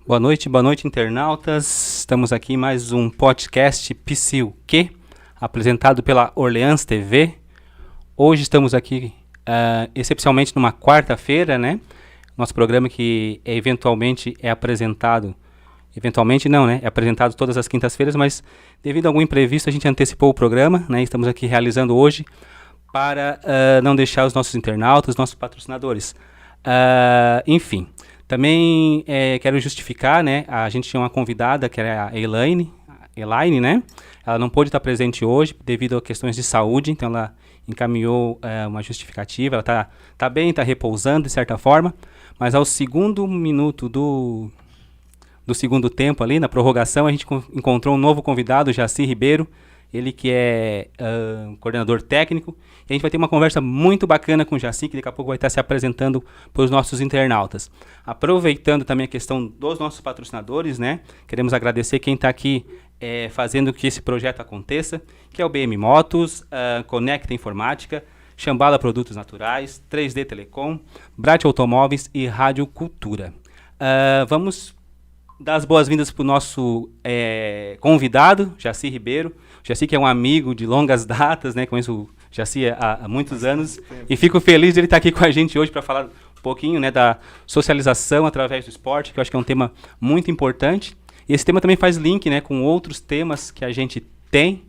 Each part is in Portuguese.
Boa noite, internautas. Estamos aqui em mais um podcast PCUQ, apresentado pela Orleans TV. Hoje estamos aqui, excepcionalmente, numa quarta-feira, né? Nosso programa que eventualmente é apresentado... Eventualmente não, né? É apresentado todas as quintas-feiras, mas devido a algum imprevisto a gente antecipou o programa, né? Estamos aqui realizando hoje para não deixar os nossos internautas, nossos patrocinadores. Enfim... Também quero justificar, né? A gente tinha uma convidada, que era a Elaine, né? Ela não pôde estar presente hoje devido a questões de saúde, então ela encaminhou uma justificativa. Ela tá bem, está repousando de certa forma, mas ao segundo minuto do segundo tempo ali, na prorrogação, a gente encontrou um novo convidado, o Jaci Ribeiro, ele que é coordenador técnico. E a gente vai ter uma conversa muito bacana com o Jaci, que daqui a pouco vai estar se apresentando para os nossos internautas. Aproveitando também a questão dos nossos patrocinadores, né? Queremos agradecer quem está aqui fazendo que esse projeto aconteça, que é o BM Motos, Conecta Informática, Shambhala Produtos Naturais, 3D Telecom, Brat Automóveis e Rádio Cultura. Vamos dar as boas-vindas para o nosso convidado, Jaci Ribeiro. Jaci, que é um amigo de longas datas, né? Conheço o Jaci há muitos anos e fico feliz de ele estar aqui com a gente hoje para falar um pouquinho, né, da socialização através do esporte, que eu acho que é um tema muito importante. E esse tema também faz link, né, com outros temas que a gente tem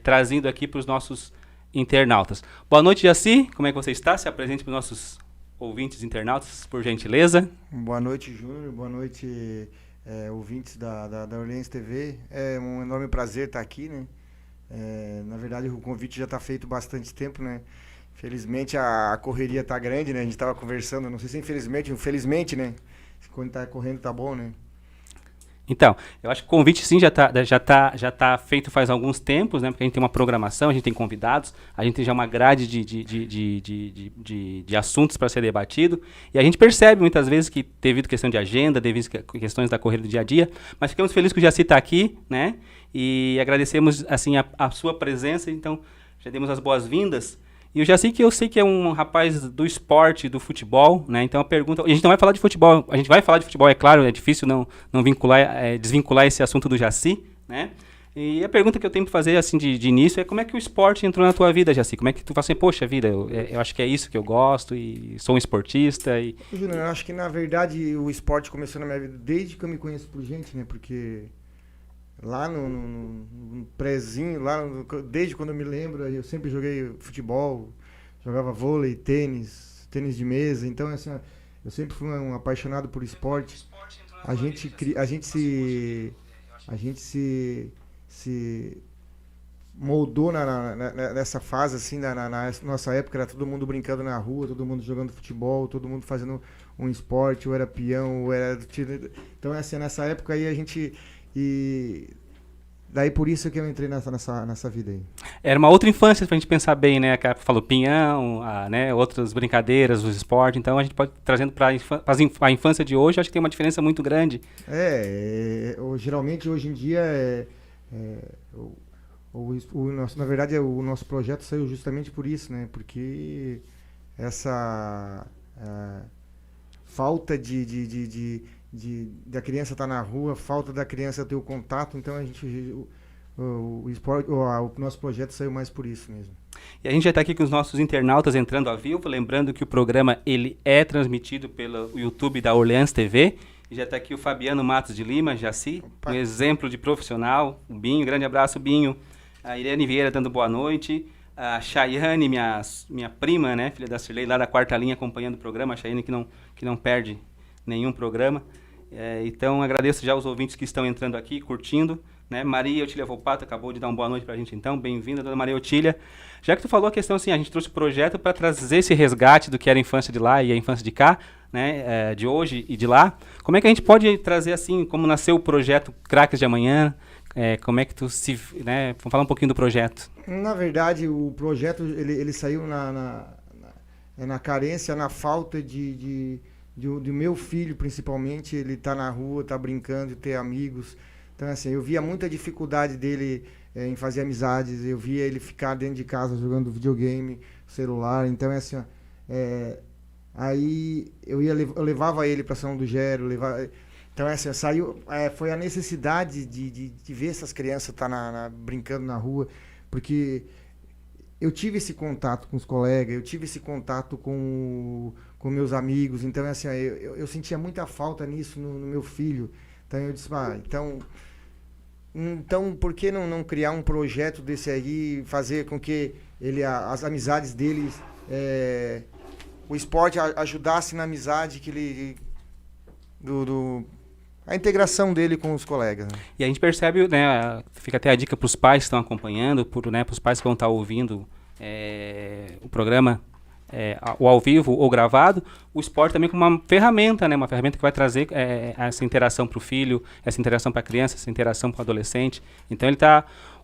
trazendo aqui para os nossos internautas. Boa noite, Jaci. Como é que você está? Se apresente para os nossos ouvintes internautas, por gentileza. Boa noite, Júnior. Boa noite, ouvintes da Orleans TV. É um enorme prazer estar aqui, né? Na verdade, o convite já está feito bastante tempo, né? Felizmente a correria está grande, né? A gente estava conversando, não sei se infelizmente, né? Quando está correndo tá bom, né? Então, eu acho que o convite sim já tá feito faz alguns tempos, né? Porque a gente tem uma programação, a gente tem convidados, a gente tem já uma grade de assuntos para ser debatido. E a gente percebe muitas vezes que, devido a questão de agenda, devido a questões da corrida do dia a dia, mas ficamos felizes que o Jaci está aqui, né? E agradecemos assim a sua presença, então já demos as boas-vindas. E o Jaci, que eu sei que é um rapaz do esporte, do futebol, né? Então a pergunta... A gente não vai falar de futebol, a gente vai falar de futebol, é claro, é difícil não desvincular esse assunto do Jaci, né? E a pergunta que eu tenho para fazer, assim, de início é como é que o esporte entrou na tua vida, Jaci? Como é que tu fala assim, poxa vida, eu acho que é isso que eu gosto e sou um esportista e... Júnior, eu acho que, na verdade, o esporte começou na minha vida desde que eu me conheço por gente, né? Porque... Lá no prézinho, desde quando eu me lembro, eu sempre joguei futebol, jogava vôlei, tênis de mesa. Então, assim, eu sempre fui um apaixonado por esporte. A gente se moldou nessa fase, assim, na nossa época, era todo mundo brincando na rua, todo mundo jogando futebol, todo mundo fazendo um esporte, ou era peão, ou era... Então, assim, nessa época aí a gente... E daí por isso que eu entrei nessa vida aí. Era uma outra infância, pra gente pensar bem, né? Que falou pinhão, né? Outras brincadeiras, os esportes. Então a gente pode trazendo para a infância de hoje, acho que tem uma diferença muito grande. Geralmente hoje em dia na verdade o nosso projeto saiu justamente por isso, né? Porque essa falta da criança estar na rua, falta da criança ter o contato, então o nosso projeto saiu mais por isso mesmo. E a gente já está aqui com os nossos internautas entrando ao vivo, lembrando que o programa ele é transmitido pelo YouTube da Orleans TV. E já está aqui o Fabiano Matos de Lima, Jaci, um exemplo de profissional, o Binho, grande abraço, Binho. A Irene Vieira dando boa noite. A Chayane, minha prima, né, filha da Cirlei, lá da quarta linha, acompanhando o programa. A Chayane que não perde nenhum programa. Então, agradeço já os ouvintes que estão entrando aqui, curtindo. Né? Maria Otília Volpato acabou de dar uma boa noite para a gente, então. Bem-vinda, dona Maria Otília. Já que tu falou a questão assim, a gente trouxe o projeto para trazer esse resgate do que era a infância de lá e a infância de cá, né? De hoje e de lá. Como é que a gente pode trazer assim, como nasceu o projeto Craques de Amanhã? Como é que tu se... Né? Vamos falar um pouquinho do projeto. Na verdade, o projeto ele saiu na carência, na falta do meu filho, principalmente. Ele tá na rua, tá brincando, ter amigos. Então, assim, eu via muita dificuldade dele em fazer amizades. Eu via ele ficar dentro de casa jogando videogame, celular. Então, assim, aí eu levava ele para São do Gero, Então, assim, foi a necessidade de ver essas crianças brincando na rua, porque eu tive esse contato com os colegas, eu tive esse contato com meus amigos, então, assim, eu sentia muita falta nisso no meu filho. Então, eu disse, então por que não criar um projeto desse aí, fazer com que as amizades deles, o esporte ajudasse na amizade que ele... a integração dele com os colegas. Né? E a gente percebe, né, fica até a dica para os pais que estão acompanhando, para os pais que vão estar ouvindo o programa, ou ao vivo ou gravado, o esporte também como uma ferramenta, né, uma ferramenta que vai trazer essa interação para o filho, essa interação para a criança, essa interação para o adolescente. Então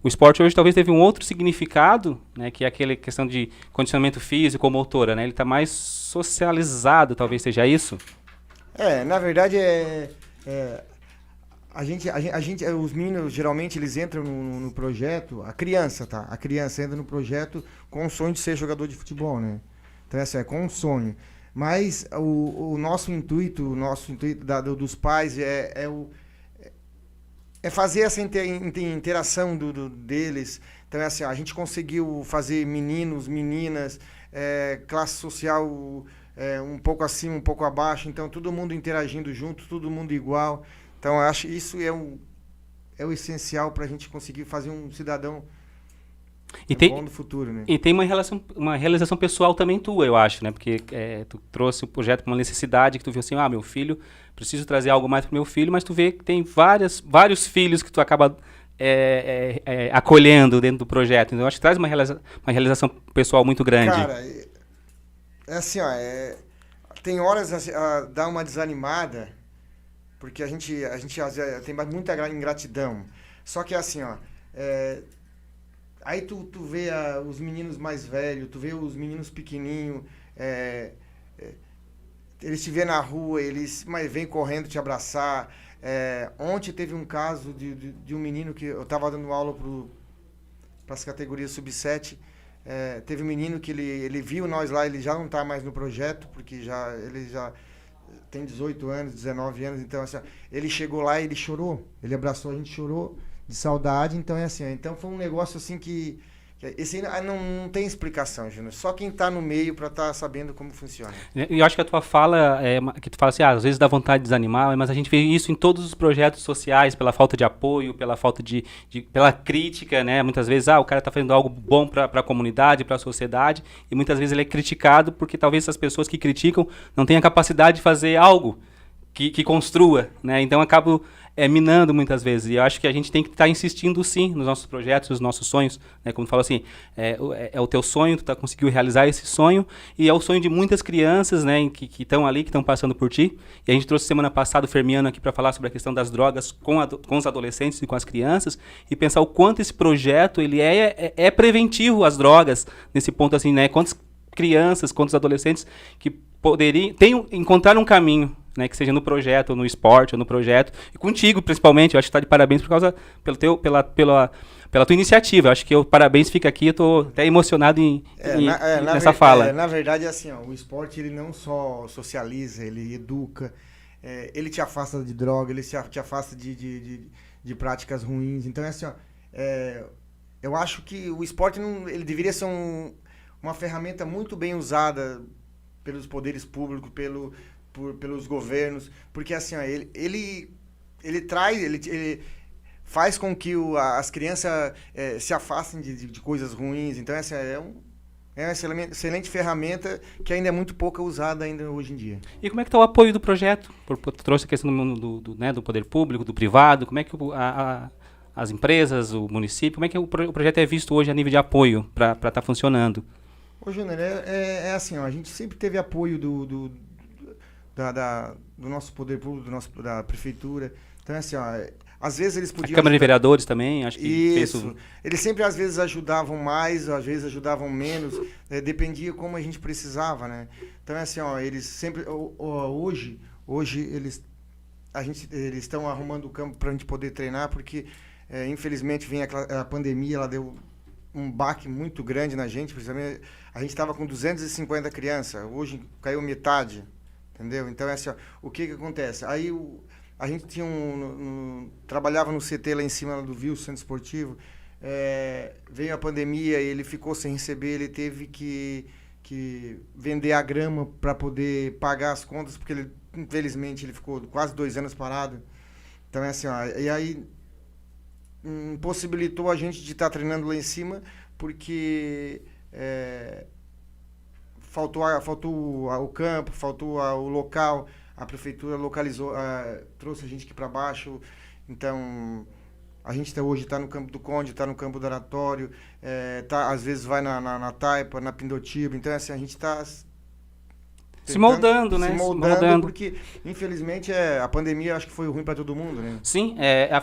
o esporte hoje talvez teve um outro significado, né, que é aquela questão de condicionamento físico ou motora, né, ele está mais socializado, talvez seja isso? Na verdade os meninos, geralmente, eles entram no projeto, a criança entra no projeto com o sonho de ser jogador de futebol, né? Então, com um sonho. Mas o nosso intuito dos pais é fazer essa interação deles. Então, a gente conseguiu fazer meninos, meninas, classe social um pouco acima, um pouco abaixo, então todo mundo interagindo junto, todo mundo igual. Então, eu acho que isso é o essencial para a gente conseguir fazer um cidadão bom no futuro, né? E tem uma realização pessoal também tua, eu acho, né? Porque tu trouxe o projeto com uma necessidade que tu viu assim, meu filho, preciso trazer algo mais para meu filho, mas tu vê que tem vários filhos que tu acaba acolhendo dentro do projeto. Então, eu acho que traz uma realização pessoal muito grande. Cara, assim, tem horas dá uma desanimada, porque a gente tem muita ingratidão. Só que assim, aí tu vê os meninos mais velhos, tu vê os meninos pequenininhos, eles te vê na rua, eles vêm correndo te abraçar. Ontem teve um caso de um menino que eu estava dando aula para as categorias sub-7. Teve um menino que ele viu nós lá, ele já não está mais no projeto, porque ele já tem 18 anos, 19 anos, então assim, ele chegou lá e ele chorou, ele abraçou, a gente chorou de saudade, então então foi um negócio assim que esse não tem explicação, Júnior, só quem está no meio para estar sabendo como funciona. Eu acho que a tua fala, que tu fala assim, às vezes dá vontade de desanimar, mas a gente vê isso em todos os projetos sociais, pela falta de apoio, pela falta pela crítica, né, muitas vezes, o cara está fazendo algo bom para a comunidade, para a sociedade, e muitas vezes ele é criticado porque talvez essas pessoas que criticam não tenham a capacidade de fazer algo que construa, né, então acabo minando muitas vezes, e eu acho que a gente tem que estar insistindo sim nos nossos projetos, nos nossos sonhos, né? Como tu falou assim, é o teu sonho, tu conseguiu realizar esse sonho, e é o sonho de muitas crianças, né, que estão ali, que estão passando por ti, e a gente trouxe semana passada o Fermiano aqui para falar sobre a questão das drogas com os adolescentes e com as crianças, e pensar o quanto esse projeto ele é preventivo às drogas, nesse ponto assim, né, quantas crianças, quantos adolescentes que encontraram um caminho, né, que seja no projeto, ou no esporte, ou no projeto, e contigo principalmente, eu acho que tá de parabéns pela tua iniciativa, eu acho que o parabéns fica aqui, eu tô até emocionado nessa fala. Na verdade, assim, o esporte ele não só socializa, ele educa, ele te afasta de droga, ele te afasta de práticas ruins, então assim, eu acho que o esporte ele deveria ser uma ferramenta muito bem usada pelos poderes públicos, pelos governos, porque assim, ele faz com que as crianças se afastem de coisas ruins. Então essa é uma excelente ferramenta que ainda é muito pouco usada ainda hoje em dia. E como é que está o apoio do projeto? Tu trouxe a questão do poder público, do privado, como é que as empresas, o município, como é que o projeto é visto hoje a nível de apoio para estar funcionando? Ô, Júnior, assim, a gente sempre teve apoio do nosso poder público, da prefeitura. Então, assim, às vezes eles podiam... A Câmara de Vereadores também, acho que... Isso. Eles sempre, às vezes, ajudavam mais, às vezes ajudavam menos. Dependia como a gente precisava, né? Então, assim, eles sempre... Hoje eles estão arrumando o campo para a gente poder treinar, porque, infelizmente, vem a pandemia, ela deu um baque muito grande na gente. Principalmente, a gente estava com 250 crianças, hoje caiu metade, entendeu? Então, assim, o que acontece? Aí, a gente tinha trabalhava no CT lá em cima do Vil, Centro Esportivo. Veio a pandemia e ele ficou sem receber, ele teve que vender a grama para poder pagar as contas, porque ele, infelizmente, ele ficou quase 2 anos parado. Então é assim, ó, e aí impossibilitou a gente de estar treinando lá em cima, porque faltou o campo, faltou o local, a prefeitura localizou, trouxe a gente aqui para baixo. Então a gente hoje está no Campo do Conde, está no Campo do Oratório, às vezes vai na Taipa, na Pindotiba. Então assim, a gente está se moldando, né? Se moldando, porque, infelizmente, a pandemia acho que foi ruim para todo mundo, né? Sim,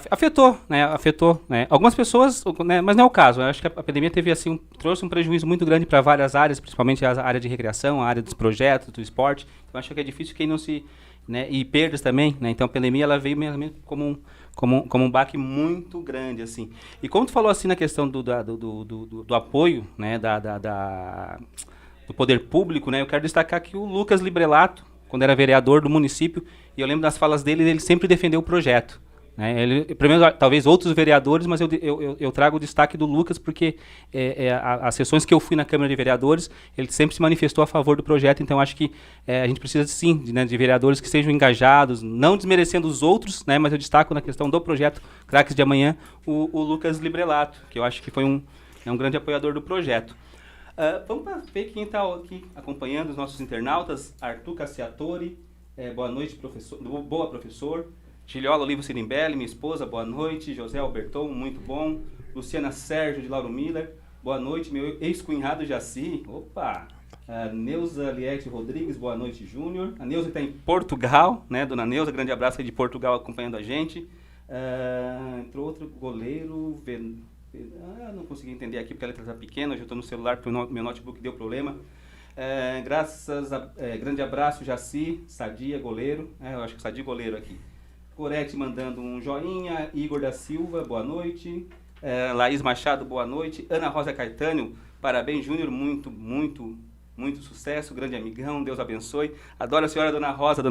afetou, né? Algumas pessoas, né, mas não é o caso. Eu acho que a pandemia teve, assim, trouxe um prejuízo muito grande para várias áreas, principalmente a área de recreação, a área dos projetos, do esporte. Eu acho que é difícil quem não se... Né, e perdas também, né? Então a pandemia ela veio mesmo como um baque muito grande, assim. E como tu falou, assim, na questão do apoio, né, do poder público, né? Eu quero destacar aqui o Lucas Librelato, quando era vereador do município, e eu lembro das falas dele, ele sempre defendeu o projeto, né? Ele, pelo menos, talvez outros vereadores, mas eu trago o destaque do Lucas, porque as sessões que eu fui na Câmara de Vereadores, ele sempre se manifestou a favor do projeto. Então acho que a gente precisa, sim, de vereadores que sejam engajados, não desmerecendo os outros, né? Mas eu destaco na questão do projeto Craques de Amanhã, o Lucas Librelato, que eu acho que foi um grande apoiador do projeto. Vamos ver quem está aqui acompanhando os nossos internautas. Arthur Cassiatori, boa noite, professor. Boa, professor. Giliola Olivo Sirimbelli, minha esposa, boa noite. José Alberton, muito bom. Luciana Sérgio de Lauro Miller, boa noite. Meu ex-cunhado Jaci, opa. Neuza Liette Rodrigues, boa noite, Júnior. A Neuza está em Portugal, né, dona Neuza, grande abraço aí de Portugal acompanhando a gente. Entrou outro goleiro, não consegui entender aqui porque a letra está pequena, hoje eu estou no celular porque o meu notebook deu problema. Grande abraço, Jaci, Sadia, goleiro. Eu acho que Sadia, goleiro aqui. Gorete mandando um joinha. Igor da Silva, boa noite. Laís Machado, boa noite. Ana Rosa Caetano, parabéns, Júnior, muito, muito, muito sucesso, grande amigão, Deus abençoe. Adoro a senhora Dona Rosa,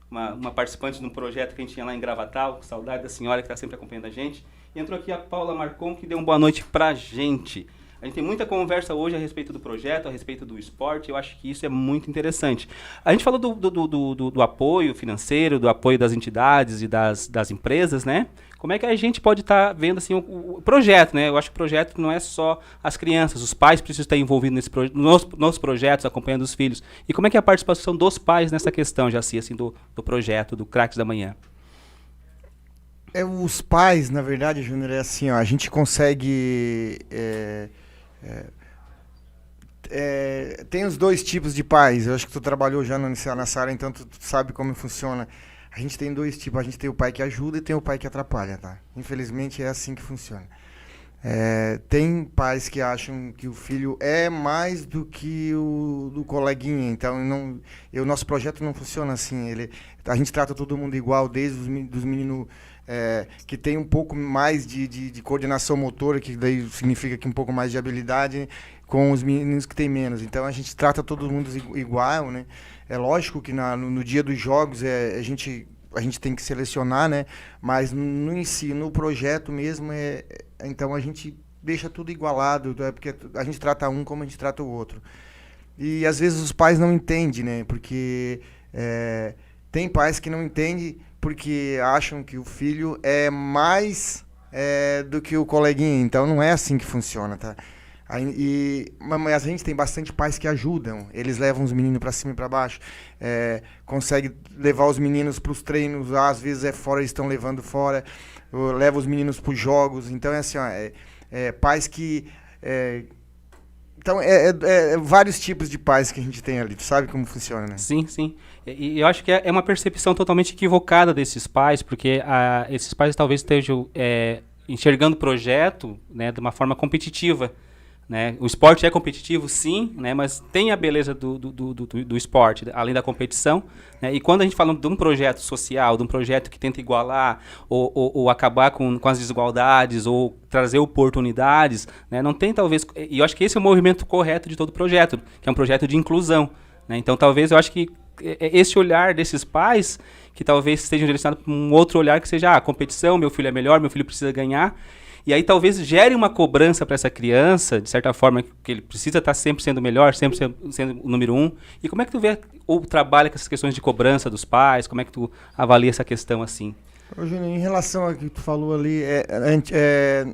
uma participante de um projeto que a gente tinha lá em Gravatal, saudade da senhora que está sempre acompanhando a gente. E entrou aqui a Paula Marcon, que deu uma boa noite pra gente. A gente tem muita conversa hoje a respeito do projeto, a respeito do esporte, eu acho que isso é muito interessante. A gente falou do apoio financeiro, do apoio das entidades e das empresas, né? Como é que a gente pode estar vendo assim, o projeto, né? Eu acho que o projeto não é só as crianças, os pais precisam estar envolvidos nos projetos, acompanhando os filhos. E como é que é a participação dos pais nessa questão, Jaci, assim, do projeto, do Craques da Manhã? Os pais, na verdade, Júnior, é assim, ó, a gente consegue... tem os dois tipos de pais. Eu acho que tu trabalhou já nessa área, então tu sabe como funciona. A gente tem dois tipos. A gente tem o pai que ajuda e tem o pai que atrapalha, tá? Infelizmente é assim que funciona. Tem pais que acham que o filho é mais do que o do coleguinha. Então, o nosso projeto não funciona assim. A gente trata todo mundo igual, desde os meninos que tem um pouco mais de coordenação motora, que daí significa que um pouco mais de habilidade, com os meninos que tem menos. Então, a gente trata todo mundo igual, né? É lógico que no dia dos jogos a gente tem que selecionar, né? Mas no projeto mesmo, então a gente deixa tudo igualado, porque a gente trata um como a gente trata o outro. E às vezes os pais não entendem, né? Porque tem pais que não entendem porque acham que o filho é mais do que o coleguinha. Então não é assim que funciona, tá? Mas a gente tem bastante pais que ajudam. Eles levam os meninos para cima e para baixo, consegue levar os meninos para os treinos, às vezes fora, eles estão levando fora, leva os meninos para os jogos. Então é assim, ó, pais que então vários tipos de pais que a gente tem ali. Tu sabe como funciona, né? Sim, sim. E eu acho que é uma percepção totalmente equivocada desses pais, porque esses pais talvez estejam enxergando o projeto, né, de uma forma competitiva. Né? O esporte é competitivo, sim, né? Mas tem a beleza do esporte, além da competição. Né? E quando a gente fala de um projeto social, de um projeto que tenta igualar ou acabar com as desigualdades ou trazer oportunidades, né? Não tem talvez... E eu acho que esse é o movimento correto de todo projeto, que é um projeto de inclusão. Né? Então talvez eu acho que esse olhar desses pais que talvez estejam direcionados para um outro olhar que seja a competição, meu filho é melhor, meu filho precisa ganhar. E aí talvez gere uma cobrança para essa criança, de certa forma, que ele precisa estar sempre sendo melhor, sempre sendo o número 1. E como é que tu vê ou trabalha com essas questões de cobrança dos pais? Como é que tu avalia essa questão assim? Ô, Júnior, em relação ao que tu falou ali,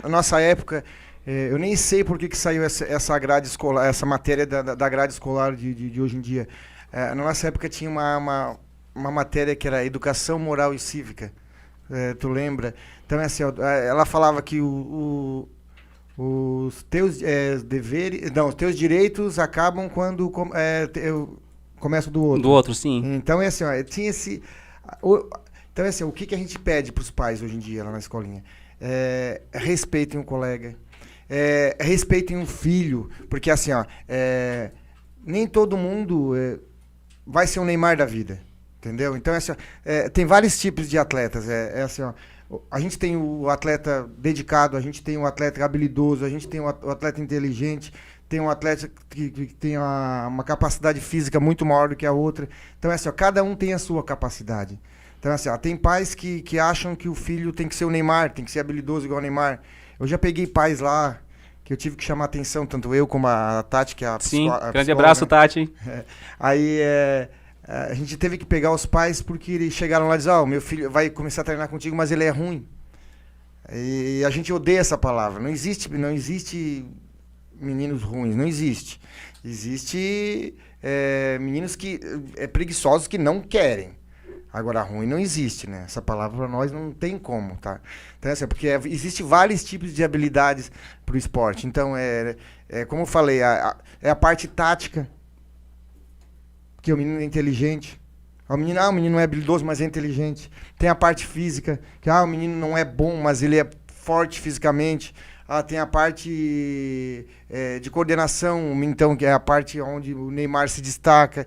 na nossa época, eu nem sei por que saiu essa grade escolar, essa matéria da grade escolar de hoje em dia. Na nossa época tinha uma matéria que era Educação Moral e Cívica. Tu lembra? Então, assim, ela falava que os teus deveres, não, os teus direitos acabam quando começa do outro. Do outro, sim. Então, assim, tinha esse... Então, assim, o que a gente pede para os pais hoje em dia lá na escolinha? Respeitem o colega, respeitem o filho, porque, assim, nem todo mundo vai ser um Neymar da vida. Entendeu? Então, assim, tem vários tipos de atletas. Assim, a gente tem o atleta dedicado, a gente tem o atleta habilidoso, a gente tem o atleta inteligente, tem um atleta que tem uma capacidade física muito maior do que a outra. Então, assim, cada um tem a sua capacidade. Então, assim, tem pais que acham que o filho tem que ser o Neymar, tem que ser habilidoso igual o Neymar. Eu já peguei pais lá que eu tive que chamar atenção, tanto eu como a Tati, que é a psicóloga. Sim, grande abraço, Tati. Aí, a gente teve que pegar os pais porque eles chegaram lá e disseram, meu filho vai começar a treinar contigo, mas ele é ruim. E a gente odeia essa palavra. Não existe meninos ruins, não existe. Existe meninos preguiçosos que não querem. Agora, ruim não existe, né? Essa palavra para nós não tem como, tá? Então, assim, porque existe vários tipos de habilidades para o esporte. Então, como eu falei, é a parte tática, que o menino é inteligente. O menino não é habilidoso, mas é inteligente. Tem a parte física, que o menino não é bom, mas ele é forte fisicamente. Tem a parte de coordenação, então, que é a parte onde o Neymar se destaca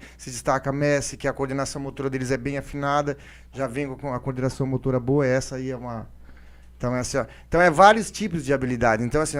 Messi, que a coordenação motora deles é bem afinada, já vem com a coordenação motora boa, essa aí é uma... Então, vários tipos de habilidade. Então, assim,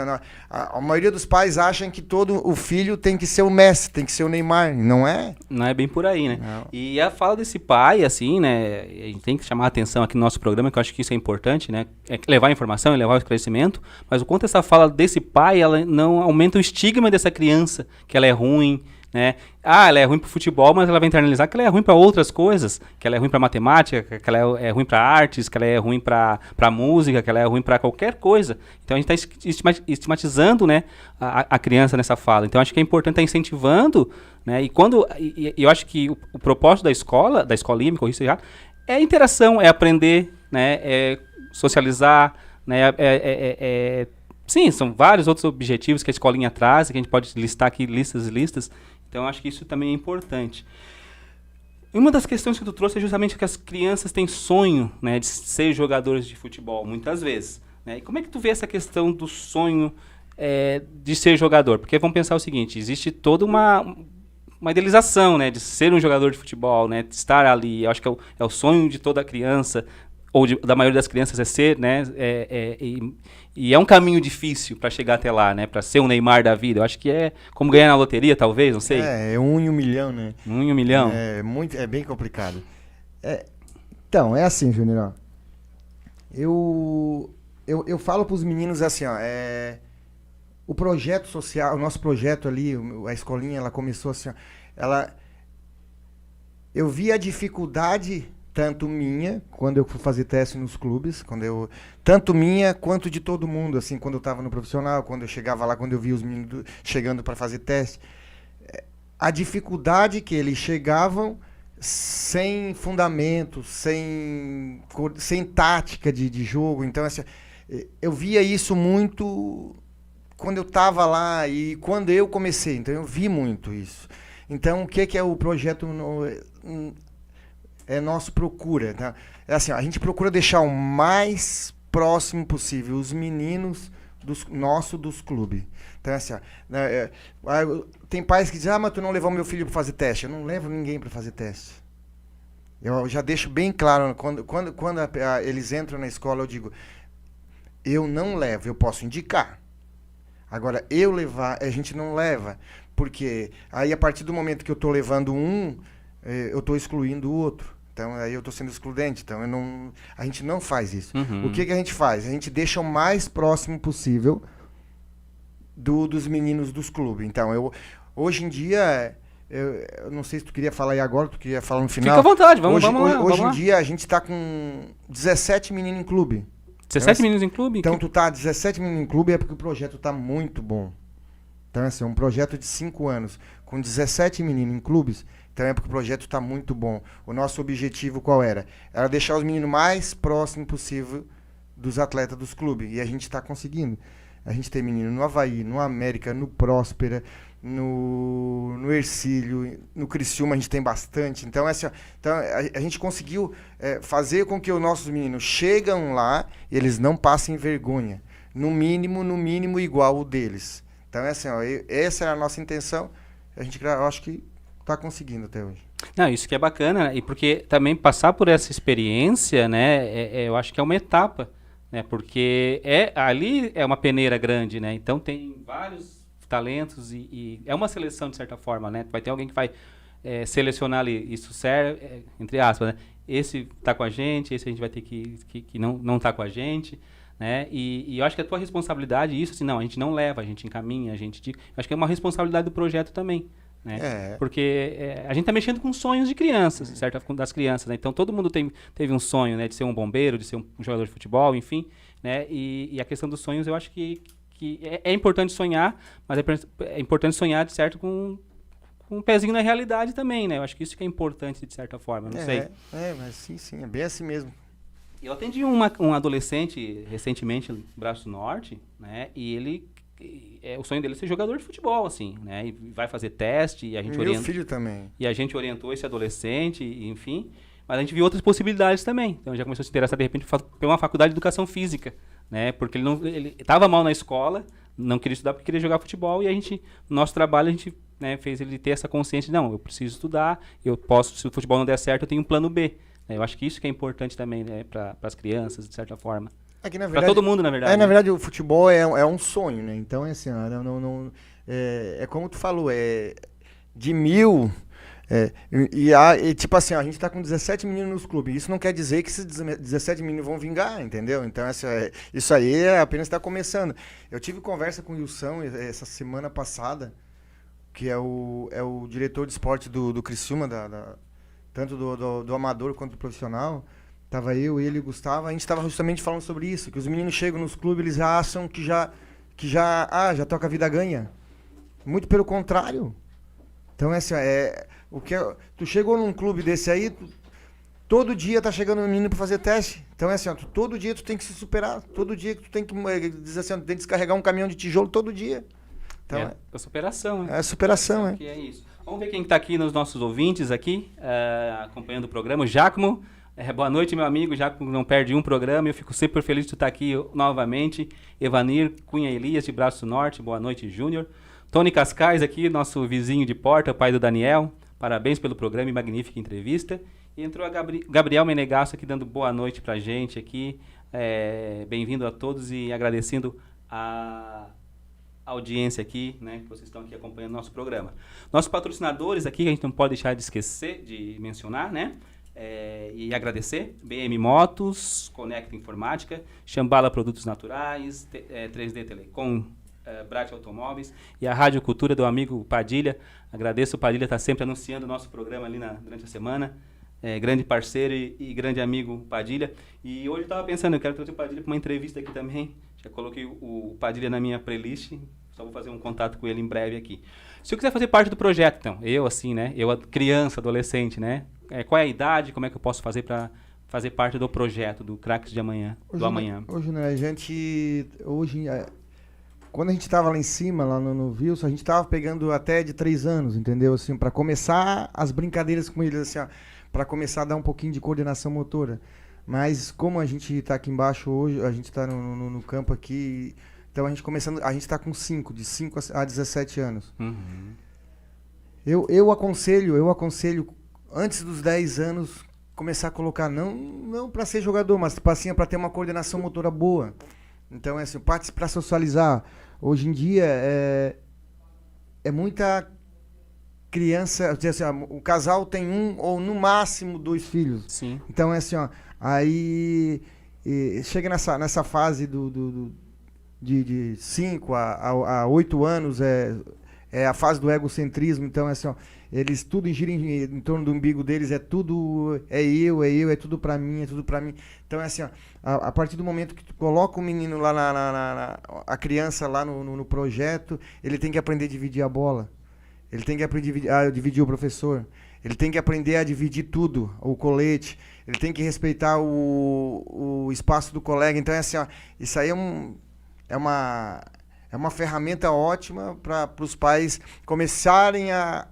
a maioria dos pais acham que todo o filho tem que ser o Messi, tem que ser o Neymar, não é? Não é bem por aí, né? Não. E a fala desse pai, assim, né? A gente tem que chamar a atenção aqui no nosso programa, que eu acho que isso é importante, né? É levar a informação, levar o esclarecimento, mas o quanto essa fala desse pai, ela não aumenta o estigma dessa criança, que ela é ruim, né? Ela é ruim pro futebol, mas ela vai internalizar que ela é ruim para outras coisas, que ela é ruim para matemática, que ela é ruim para artes, que ela é ruim para música, que ela é ruim para qualquer coisa. Então a gente está estigmatizando, né, a criança nessa fala. Então acho que é importante estar incentivando, né? E eu acho que o propósito da escolinha, me corrija já, é a interação, é aprender, né, é socializar, né, sim, são vários outros objetivos que a escolinha traz, que a gente pode listar aqui listas. Então, acho que isso também é importante. Uma das questões que tu trouxe é justamente que as crianças têm sonho, né, de ser jogadores de futebol, muitas vezes. Né? E como é que tu vê essa questão do sonho de ser jogador? Porque vamos pensar o seguinte, existe toda uma idealização, né, de ser um jogador de futebol, né, de estar ali. Eu acho que é o sonho de toda criança, ou da maioria das crianças é ser, né, e é um caminho difícil para chegar até lá, né, para ser um Neymar da vida. Eu acho que é como ganhar na loteria, talvez, não sei. É 1 em 1 milhão, né? 1 em 1 milhão. É bem complicado. Então, é assim, Júnior, eu falo para os meninos assim, o projeto social, o nosso projeto ali, a escolinha, ela começou assim, eu vi a dificuldade tanto minha, quando eu fui fazer teste nos clubes, tanto minha quanto de todo mundo, assim, quando eu estava no profissional, quando eu chegava lá, quando eu via os meninos chegando para fazer teste, a dificuldade que eles chegavam sem fundamento, sem tática de jogo. Então, assim, eu via isso muito quando eu estava lá e quando eu comecei, então eu vi muito isso. Então, o que é o projeto nosso procura, tá? Assim, a gente procura deixar o mais próximo possível os meninos dos clubes. Então, assim, tem pais que dizem, mas tu não levou meu filho para fazer teste. Eu não levo ninguém para fazer teste. Eu já deixo bem claro, quando eles entram na escola, eu digo, eu não levo, eu posso indicar. Agora, eu levar, a gente não leva, porque aí a partir do momento que eu estou levando eu estou excluindo o outro. Então, aí eu estou sendo excludente. Então, a gente não faz isso. O que a gente faz? A gente deixa o mais próximo possível dos meninos dos clubes. Então, hoje em dia, eu não sei se tu queria falar aí agora, tu queria falar no final. Fica à vontade, vamos lá. Hoje em dia, a gente está com 17 meninos em clube. 17 meninos em clube? Então, tu tá 17 meninos em clube é porque o projeto tá muito bom. Então, assim, um projeto de 5 anos, com 17 meninos em clubes, então é porque o projeto tá muito bom. O nosso objetivo qual era? Era deixar os meninos mais próximos possível dos atletas dos clubes. E a gente está conseguindo. A gente tem menino no Avaí, no América, no Próspera, no Hercílio, no Criciúma a gente tem bastante. Então, assim, então a gente conseguiu fazer com que os nossos meninos chegam lá e eles não passem vergonha. No mínimo igual o deles. Então, assim, essa era a nossa intenção. Eu acho que está conseguindo até hoje. Não, isso que é bacana, e porque também passar por essa experiência, né, eu acho que é uma etapa, né, porque ali é uma peneira grande, né, então tem vários talentos e é uma seleção de certa forma, né, vai ter alguém que vai selecionar ali, isso serve, entre aspas, né, esse tá com a gente vai ter que não tá com a gente, né, e eu acho que a tua responsabilidade, isso assim, não, a gente não leva, a gente encaminha, a gente diz, acho que é uma responsabilidade do projeto também. Né? Porque a gente está mexendo com sonhos de crianças, certo? Das crianças, né? Então todo mundo teve um sonho, né? De ser um bombeiro, de ser um jogador de futebol, enfim, né? E a questão dos sonhos, eu acho que é importante sonhar, mas é importante sonhar, de certo, com um pezinho na realidade também, né? Eu acho que isso que é importante, de certa forma, não sei. Mas sim, é bem assim mesmo. Eu atendi um adolescente recentemente no Braço Norte, né? E ele... o sonho dele é ser jogador de futebol, assim, né? E vai fazer teste e a gente Meu filho também. E a gente orientou esse adolescente, enfim. Mas a gente viu outras possibilidades também. Então já começou a se interessar, de repente, por uma faculdade de educação física, né? Porque ele estava mal na escola, não queria estudar porque queria jogar futebol. E no nosso trabalho, a gente, né, fez ele ter essa consciência de, não, eu preciso estudar, se o futebol não der certo, eu tenho um plano B. Eu acho que isso que é importante também, né, para as crianças, de certa forma. Para todo mundo, na verdade. Na verdade, o futebol é um sonho, né? Então, é assim, é como tu falou, de 1000... tipo assim, a gente tá com 17 meninos nos clubes. Isso não quer dizer que esses 17 meninos vão vingar, entendeu? Então, isso aí apenas está começando. Eu tive conversa com o Wilson essa semana passada, que é o diretor de esporte do Criciúma, tanto do amador quanto do profissional. Tava eu, ele e o Gustavo, a gente estava justamente falando sobre isso, que os meninos chegam nos clubes, eles já acham que já toca a vida ganha. Muito pelo contrário. Então, assim, tu chegou num clube desse aí, todo dia tá chegando um menino para fazer teste. Então, assim, todo dia tu tem que se superar, todo dia tu tem que dizer assim, tu tem que descarregar um caminhão de tijolo todo dia. Então, é a superação, né? É a superação, Que é isso. Vamos ver quem está aqui nos nossos ouvintes aqui, acompanhando o programa. O Giacomo. Boa noite, meu amigo, já não perde um programa, eu fico sempre feliz de estar aqui novamente. Evanir Cunha Elias, de Braço Norte, boa noite, Júnior. Tony Cascais aqui, nosso vizinho de porta, pai do Daniel, parabéns pelo programa e magnífica entrevista. E entrou a Gabriel Menegasso aqui dando boa noite pra gente aqui, bem-vindo a todos e agradecendo a audiência aqui, né, que vocês estão aqui acompanhando o nosso programa. Nossos patrocinadores aqui, que a gente não pode deixar de esquecer, de mencionar, né? E agradecer, BM Motos, Conecta Informática, Xambala Produtos Naturais, 3D Telecom, Brat Automóveis e a Rádio Cultura do amigo Padilha. Agradeço, o Padilha está sempre anunciando o nosso programa ali durante a semana, grande parceiro e grande amigo Padilha. E hoje eu estava pensando, eu quero trazer o Padilha para uma entrevista aqui também, já coloquei o Padilha na minha playlist, só vou fazer um contato com ele em breve aqui. Se eu quiser fazer parte do projeto, então, eu assim, né, criança, adolescente, né, qual é a idade, como é que eu posso fazer para fazer parte do projeto, do Craques de Amanhã, do Amanhã? Hoje, né, quando a gente estava lá em cima, lá no Wilson, a gente estava pegando até de 3 anos, entendeu? Assim, para começar as brincadeiras com eles, assim, para começar a dar um pouquinho de coordenação motora. Mas como a gente está aqui embaixo hoje, a gente está no campo aqui, então a gente está com 5, de 5 a 17 anos. Uhum. Eu aconselho antes dos 10 anos começar a colocar, não para ser jogador, mas para ter uma coordenação motora boa. Então, assim, para socializar. Hoje em dia é muita criança, assim, o casal tem um ou no máximo 2 filhos. Sim. Então é assim, ó, aí chega nessa fase de 5 a 8 anos, é a fase do egocentrismo. Então é assim, ó, eles tudo giram em torno do umbigo deles, é tudo, é tudo pra mim, é tudo pra mim. Então é assim, ó, a partir do momento que tu coloca o menino lá a criança lá no projeto, ele tem que aprender a dividir a bola. Ele tem que aprender a dividir o professor. Ele tem que aprender a dividir tudo, o colete. Ele tem que respeitar o espaço do colega. Então, é assim, ó, isso aí é uma ferramenta ótima para os pais começarem a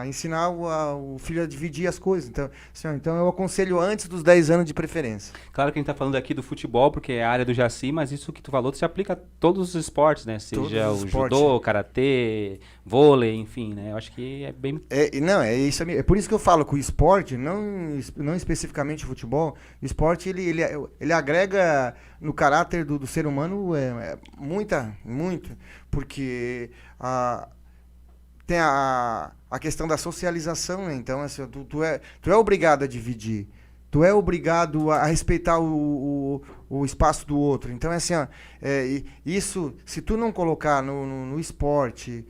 ensinar o filho a dividir as coisas. Então, assim, ó, então eu aconselho antes dos 10 anos de preferência. Claro que a gente está falando aqui do futebol, porque é a área do Jaci, mas isso que tu falou se aplica a todos os esportes, né? Seja o judô, karatê, vôlei, enfim, né? Eu acho que é bem... É por isso que eu falo que o esporte, não especificamente o futebol, o esporte ele agrega no caráter do ser humano muito, porque tem a questão da socialização, né? Então, assim, tu é obrigado a dividir. Tu é obrigado a respeitar o espaço do outro. Então, é assim, ó, isso, se tu não colocar no esporte,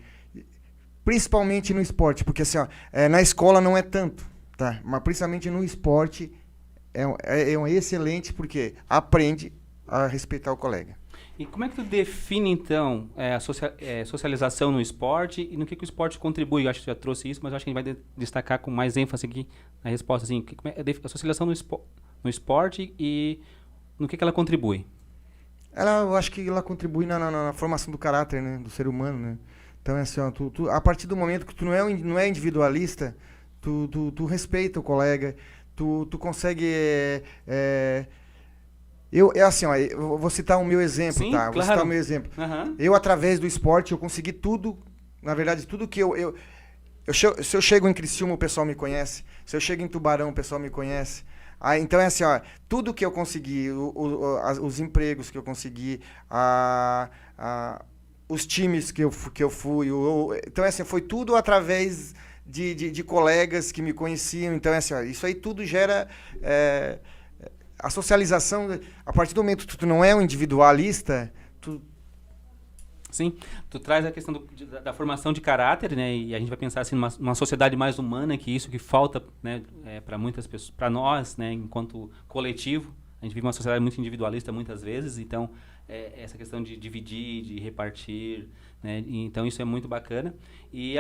principalmente no esporte, porque assim, ó, na escola não é tanto, tá? Mas principalmente no esporte é um excelente, porque aprende a respeitar o colega. E como é que tu define, então, a socialização no esporte e no que o esporte contribui? Eu acho que tu já trouxe isso, mas eu acho que a gente vai destacar com mais ênfase aqui na resposta. Assim, como é a socialização no esporte e no que ela contribui? Eu acho que ela contribui na formação do caráter, né, do ser humano, né? Então, é assim, ó, a partir do momento que tu não é individualista, tu respeita o colega, tu consegue... assim, ó, eu vou citar o meu exemplo, sim, tá? Claro. Vou citar o meu exemplo. Uhum. Eu, através do esporte, eu consegui tudo, na verdade, tudo que se eu chego em Criciúma, o pessoal me conhece. Se eu chego em Tubarão, o pessoal me conhece. Então é assim, ó, tudo que eu consegui, os empregos que eu consegui, os times que eu fui, então é assim, foi tudo através de colegas que me conheciam. Então é assim, ó, isso aí tudo gera... a socialização, a partir do momento que tu não é um individualista, Sim, tu traz a questão da formação de caráter, né? E a gente vai pensar assim numa sociedade mais humana, que isso que falta, né, para muitas pessoas, para nós, né, enquanto coletivo. A gente vive uma sociedade muito individualista muitas vezes, então essa questão de dividir, de repartir, né? Então isso é muito bacana. E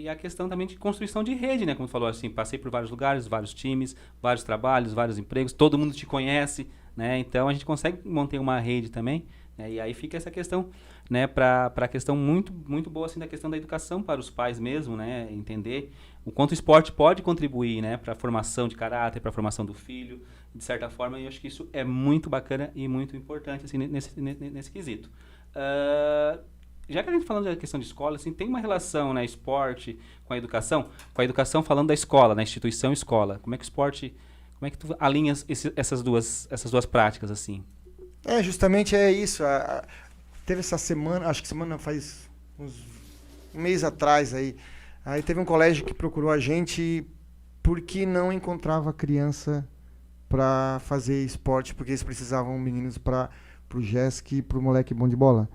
a questão também de construção de rede, né? Como tu falou, assim, passei por vários lugares, vários times, vários trabalhos, vários empregos, todo mundo te conhece, né? Então a gente consegue manter uma rede também, né? E aí fica essa questão, né, para a questão muito, muito boa, assim, da questão da educação para os pais mesmo, né? Entender o quanto o esporte pode contribuir, né, para a formação de caráter, para a formação do filho, de certa forma, e eu acho que isso é muito bacana e muito importante, assim, nesse quesito. Já que a gente falando da questão de escola, assim, tem uma relação, né, esporte com a educação falando da escola, na instituição escola. Como é que tu alinhas essas duas práticas, assim? Justamente é isso. Teve essa semana, acho que semana faz um mês atrás aí teve um colégio que procurou a gente porque não encontrava criança para fazer esporte, porque eles precisavam meninos para o JESC e para o moleque bom de bola.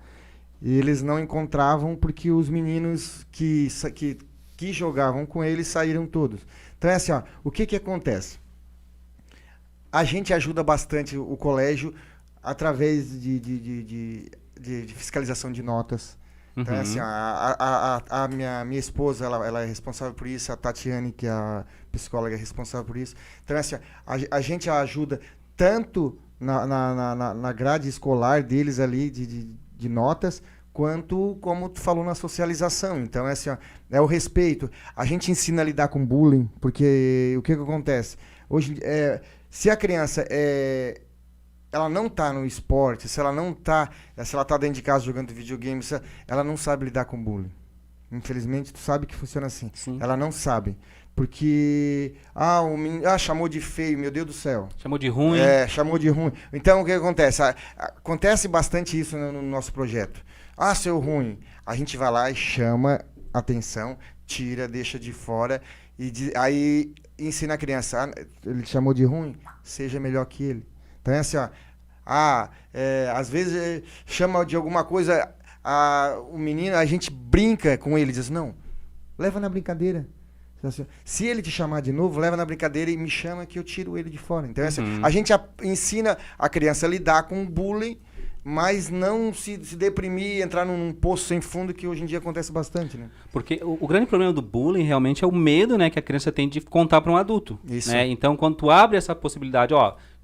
E eles não encontravam porque os meninos que jogavam com eles saíram todos. Então é assim, ó, o que acontece? A gente ajuda bastante o colégio através de fiscalização de notas. Então é assim, a minha esposa, ela é responsável por isso, a Tatiane, que é a psicóloga, é responsável por isso. Então é assim, a gente ajuda tanto na grade escolar deles ali de notas, quanto, como tu falou, na socialização. Então, é assim, ó, é o respeito. A gente ensina a lidar com bullying, porque o que acontece? Hoje, se a criança ela não está no esporte, se ela está dentro de casa jogando videogame, ela não sabe lidar com bullying. Infelizmente, tu sabe que funciona assim. Sim. Ela não sabe. Porque, o menino, chamou de feio, meu Deus do céu. Chamou de ruim. Chamou de ruim. Então, o que acontece? Acontece bastante isso no nosso projeto. Seu ruim. A gente vai lá e chama atenção, tira, deixa de fora aí ensina a criança, ele chamou de ruim, seja melhor que ele. Então é assim, ó, às vezes chama de alguma coisa, o menino, a gente brinca com ele, diz, não, leva na brincadeira. Se ele te chamar de novo, leva na brincadeira e me chama que eu tiro ele de fora. Então, assim, a gente ensina a criança a lidar com o bullying, mas não se deprimir e entrar num poço sem fundo, que hoje em dia acontece bastante, né? Porque o grande problema do bullying realmente é o medo, né, que a criança tem de contar para um adulto. Isso. Né? Então, quando tu abre essa possibilidade,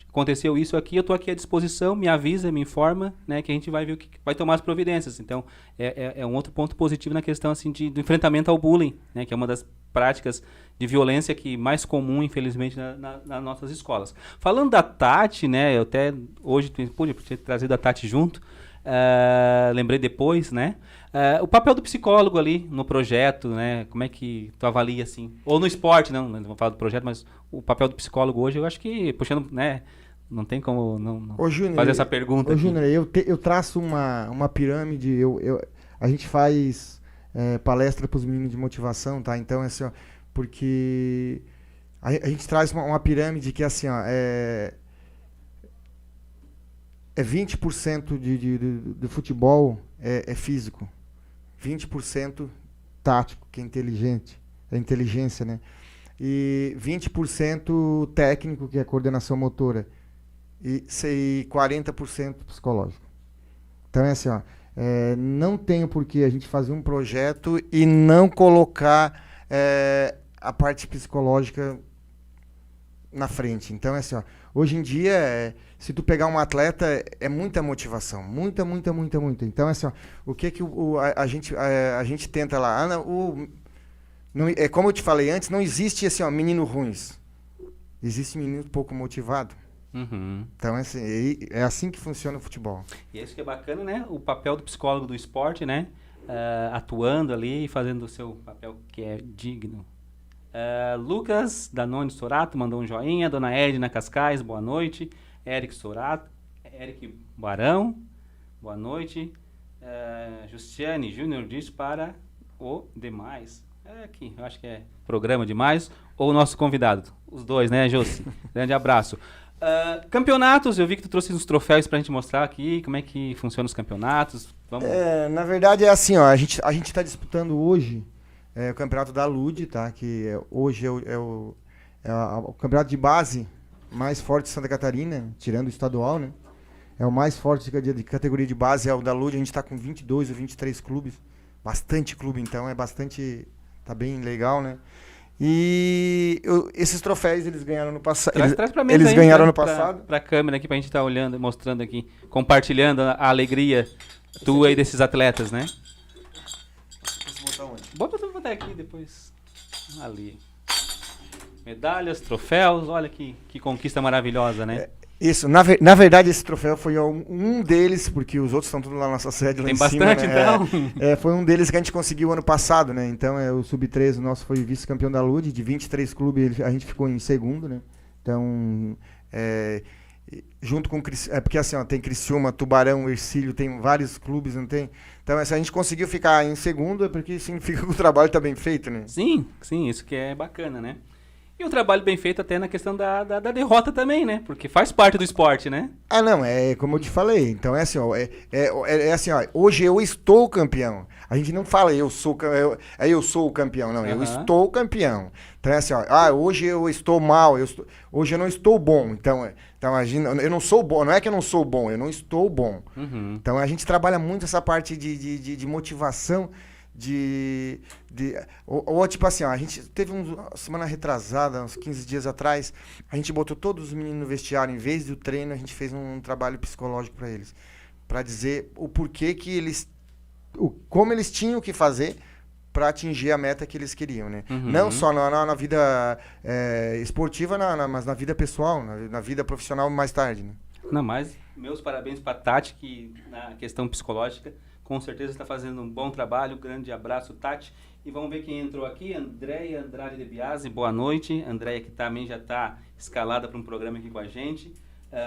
aconteceu isso aqui, eu tô aqui à disposição, me avisa, me informa, né, que a gente vai ver o que vai tomar as providências. Então, é um outro ponto positivo na questão assim do enfrentamento ao bullying, né, que é uma das práticas de violência que mais comum, infelizmente, nas nossas escolas. Falando da Tati, né, eu até hoje pude ter trazido a Tati junto, lembrei depois, né, o papel do psicólogo ali no projeto, né, como é que tu avalia assim, ou no esporte, não vou falar do projeto, mas o papel do psicólogo hoje, eu acho que, puxando, né, não tem como não Júnior, fazer essa pergunta. Ô, Júnior, eu traço uma pirâmide, a gente faz palestra para os meninos de motivação, tá? Então, assim, ó, porque a gente traz uma pirâmide que, assim, ó, é 20% do futebol é físico, 20% tático, que é inteligência, né? E 20% técnico, que é coordenação motora, e 40% psicológico. Então é assim, ó, não tem por que a gente fazer um projeto e não colocar a parte psicológica na frente. Então é assim, ó, hoje em dia, se tu pegar um atleta, é muita motivação, muita. Então é assim, ó, o que a gente tenta lá, como eu te falei antes, não existe assim, ó, menino ruins. Existe menino pouco motivado. Uhum. Então é assim que funciona o futebol. E é isso que é bacana, né? O papel do psicólogo do esporte, né? Atuando ali e fazendo o seu papel que é digno. Lucas Danone Sorato mandou um joinha. Dona Edna Cascais, boa noite. Eric Sorato, Eric Barão, boa noite. Justiane Júnior diz para o demais. Aqui, eu acho que é programa demais. Ou o nosso convidado. Os dois, né, Jossi? Grande abraço. Campeonatos, eu vi que tu trouxe uns troféus pra gente mostrar aqui, como é que funcionam os campeonatos. Vamos. Na verdade é assim, ó, a gente tá disputando hoje o campeonato da LUD, tá? Que hoje é o campeonato de base mais forte de Santa Catarina, tirando o estadual, né? É o mais forte de categoria de base, é o da LUD, a gente tá com 22 ou 23 clubes, bastante clube, então tá bem legal, né? E esses troféus eles ganharam no passado. Traz pra mesa eles aí, ganharam no passado. Pra câmera aqui, pra gente estar olhando, mostrando aqui, compartilhando a alegria tua e desses atletas, né? Bota aqui depois. Ali. Medalhas, troféus, olha que conquista maravilhosa, né? Isso, na verdade esse troféu foi um deles, porque os outros estão tudo lá na nossa sede lá em cima. Tem bastante, né? então? Foi um deles que a gente conseguiu ano passado, né? Então o Sub-13 nosso foi vice-campeão da LUD, de 23 clubes a gente ficou em segundo, né? Então, junto com porque assim, ó, tem Criciúma, Tubarão, Ercílio, tem vários clubes, não tem? Então, se a gente conseguiu ficar em segundo, é porque significa que o trabalho está bem feito, né? Sim, isso que é bacana, né? E um trabalho bem feito até na questão da derrota também, né? Porque faz parte do esporte, né? Não, como eu te falei. Então é assim, ó, assim, ó, hoje eu estou campeão. A gente não fala eu sou o campeão, não. Eu estou campeão. Então é assim, ó, hoje eu estou mal, hoje eu não estou bom. Então imagina, eu não sou bom, não é que eu não sou bom, eu não estou bom. Uhum. Então a gente trabalha muito essa parte de motivação, ou tipo assim, ó, a gente teve uma semana retrasada, uns 15 dias atrás, a gente botou todos os meninos no vestiário, em vez do treino, a gente fez um trabalho psicológico para eles, para dizer o porquê que como eles tinham que fazer para atingir a meta que eles queriam, né? Uhum. Não só na vida esportiva, mas na vida pessoal, na vida profissional mais tarde, né? Não, mas meus parabéns para a Tati, que na questão psicológica com certeza está fazendo um bom trabalho. Grande abraço, Tati. E vamos ver quem entrou aqui. Andréia Andrade de Biasi, boa noite. Andréia, que também já está escalada para um programa aqui com a gente.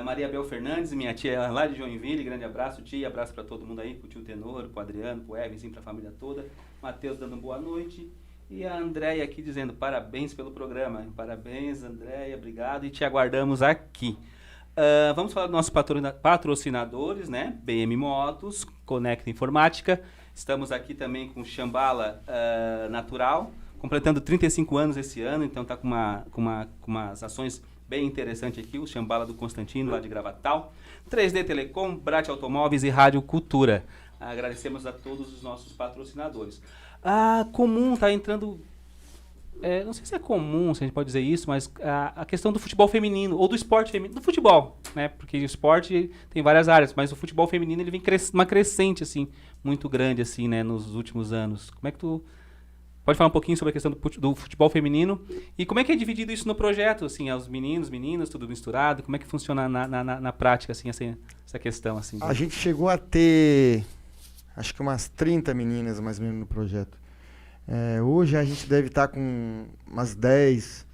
Maria Bel Fernandes, minha tia lá de Joinville. Grande abraço, tia. Abraço para todo mundo aí, para o tio Tenor, para o Adriano, para o Evan, para a família toda. Matheus dando boa noite. E a Andréia aqui dizendo parabéns pelo programa. Parabéns, Andréia, obrigado e te aguardamos aqui. Vamos falar dos nossos patrocinadores, né? BM Motos, Conecta Informática. Estamos aqui também com Shambhala Natural, completando 35 anos esse ano, então está com umas ações bem interessantes aqui. O Shambhala do Constantino, lá de Gravatal. 3D Telecom, Brat Automóveis e Rádio Cultura. Agradecemos a todos os nossos patrocinadores. Comum, tá entrando... não sei se é comum, se a gente pode dizer isso, mas a questão do futebol feminino, ou do esporte feminino, do futebol, né? Porque o esporte tem várias áreas, mas o futebol feminino ele vem uma crescente, assim, muito grande, assim, né, nos últimos anos. Como é que tu... Pode falar um pouquinho sobre a questão do futebol feminino e como é que é dividido isso no projeto, assim, os meninos, meninas, tudo misturado, como é que funciona na prática, assim, essa questão, assim? A gente chegou a ter, acho que umas 30 meninas, mais ou menos, no projeto. Hoje a gente deve estar com umas 10.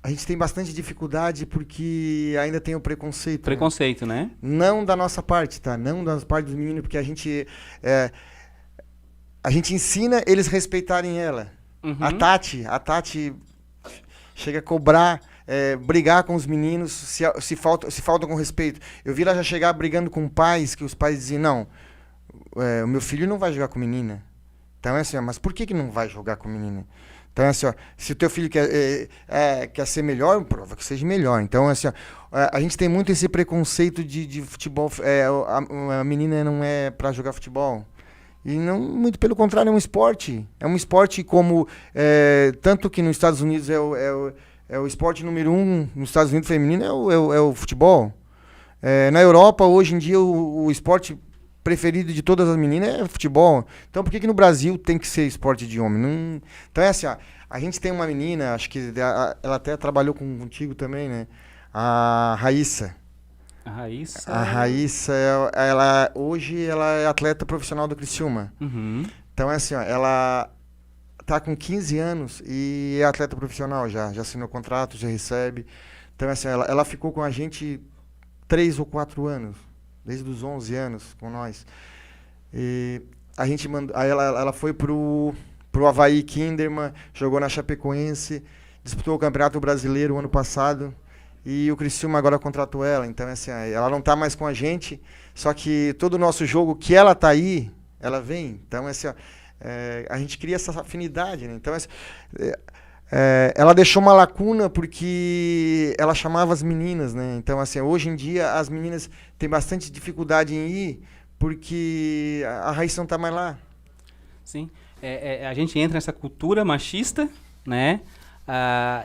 A gente tem bastante dificuldade porque ainda tem o preconceito. Preconceito, né? Não da nossa parte, tá? Não da parte dos meninos, porque a gente ensina eles respeitarem ela. Uhum. A Tati chega a cobrar, brigar com os meninos se faltam com respeito. Eu vi ela já chegar brigando com pais, que os pais diziam, não, o meu filho não vai jogar com menina. Então é assim, mas por que não vai jogar com menina? Então é assim, se o teu filho quer ser melhor, prova que seja melhor. Então é assim, a gente tem muito esse preconceito de futebol, a menina não é para jogar futebol. E não, muito pelo contrário, é um esporte. É um esporte como, tanto que nos Estados Unidos é o esporte número 1, nos Estados Unidos feminino é o futebol. Na Europa, hoje em dia, o esporte preferido de todas as meninas é futebol. Então, por que no Brasil tem que ser esporte de homem? Não... Então, é assim, a gente tem uma menina, acho que ela até trabalhou contigo também, né? A Raíssa. A Raíssa, hoje ela é atleta profissional do Criciúma. Uhum. Então, é assim, ela tá com 15 anos e é atleta profissional já assinou contrato, já recebe. Então, é assim, ela ficou com a gente 3 ou 4 anos. Desde os 11 anos com nós. E a gente mandou, aí ela foi pro Avaí Kinderman, jogou na Chapecoense, disputou o Campeonato Brasileiro o ano passado e o Criciúma agora contratou ela. Então, assim, ela não está mais com a gente, só que todo o nosso jogo, que ela está aí, ela vem. Então, assim, a gente cria essa afinidade, né? Então, assim, ela deixou uma lacuna porque ela chamava as meninas, né? Então, assim, hoje em dia as meninas têm bastante dificuldade em ir porque a raiz não está mais lá. Sim. A gente entra nessa cultura machista, né?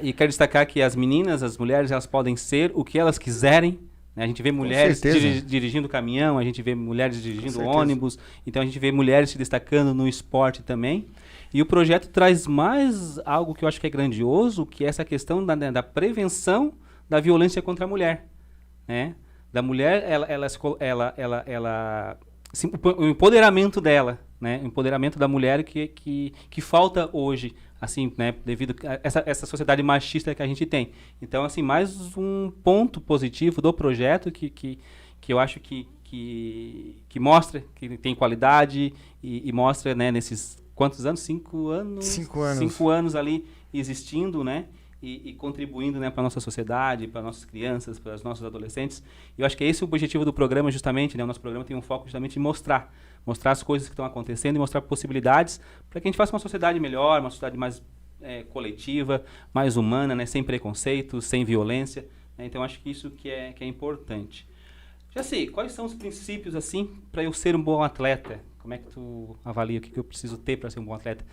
E quero destacar que as meninas, as mulheres, elas podem ser o que elas quiserem. Né? A gente vê mulheres dirigindo caminhão, a gente vê mulheres dirigindo ônibus, então a gente vê mulheres se destacando no esporte também. E o projeto traz mais algo que eu acho que é grandioso, que é essa questão da prevenção da violência contra a mulher, né? Da mulher, o empoderamento dela, né? O empoderamento da mulher que falta hoje, assim, né? Devido a essa sociedade machista que a gente tem. Então, assim, mais um ponto positivo do projeto que eu acho que mostra que tem qualidade e mostra, né, nesses... Quantos anos? 5 anos? 5 anos. 5 anos ali existindo, né? E contribuindo, né, para a nossa sociedade, para nossas crianças, para os nossos adolescentes. E eu acho que esse é o objetivo do programa, justamente, né? O nosso programa tem um foco justamente em mostrar as coisas que estão acontecendo e mostrar possibilidades para que a gente faça uma sociedade melhor, uma sociedade mais coletiva, mais humana, né? Sem preconceito, sem violência. Né? Então, acho que isso que é importante. Já sei, quais são os princípios, assim, para eu ser um bom atleta? Como é que tu avalia o que eu preciso ter para ser um bom atleta,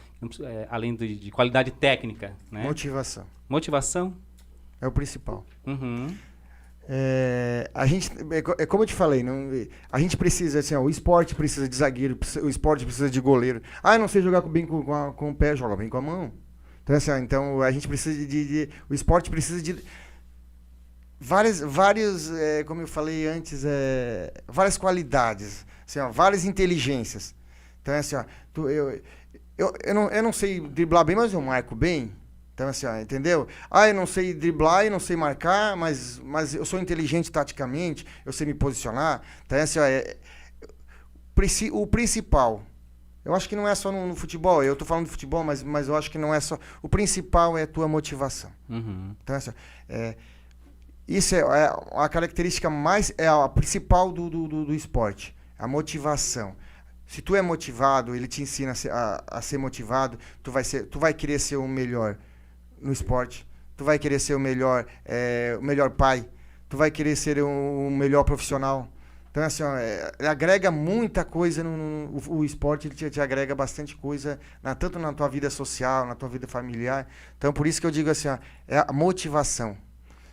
além de qualidade técnica? Né? Motivação. Motivação? É o principal. Uhum. A gente, como eu te falei, a gente precisa, assim, o esporte precisa de zagueiro, o esporte precisa de goleiro. Eu não sei jogar bem com o pé, joga bem com a mão. Então, assim, então a gente precisa o esporte precisa de vários, como eu falei antes, várias qualidades. Assim, várias inteligências. Então, assim, eu não sei driblar bem, mas eu marco bem. Então, assim, entendeu? Eu não sei driblar e não sei marcar, mas eu sou inteligente taticamente, eu sei me posicionar. Então, assim, o principal Eu acho que não é só no futebol. Eu tô falando de futebol, mas eu acho que não é só. O principal é a tua motivação. Uhum. Então, assim, isso é a característica é a principal do esporte. A motivação. Se tu é motivado, ele te ensina a ser motivado, tu vai querer ser o melhor no esporte. Tu vai querer ser o melhor pai. Tu vai querer ser o melhor profissional. Então, assim, ó, agrega muita coisa o esporte, ele te agrega bastante coisa, tanto na tua vida social, na tua vida familiar. Então, por isso que eu digo assim, ó, é a motivação.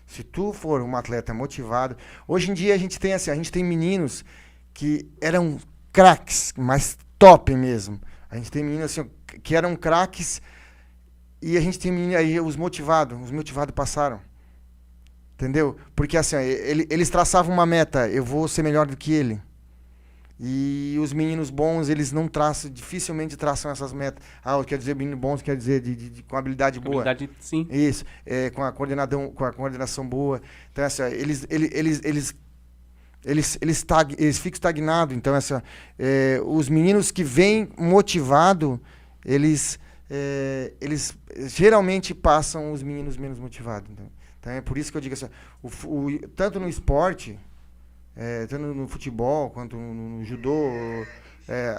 Se tu for um atleta motivado... Hoje em dia a gente tem meninos que eram craques, mas top mesmo. A gente tem meninos assim, que eram craques e a gente tem meninos aí, os motivados passaram. Entendeu? Porque assim, eles traçavam uma meta, eu vou ser melhor do que ele. E os meninos bons, eles não dificilmente traçam essas metas. Quer dizer menino bom, quer dizer com habilidade boa. Habilidade, sim. Isso, com a coordenação boa. Então, assim, eles ficam estagnados. Então, os meninos que vêm motivados, eles geralmente passam os meninos menos motivados. Então, é por isso que eu digo assim, tanto no esporte, tanto no futebol, quanto no judô,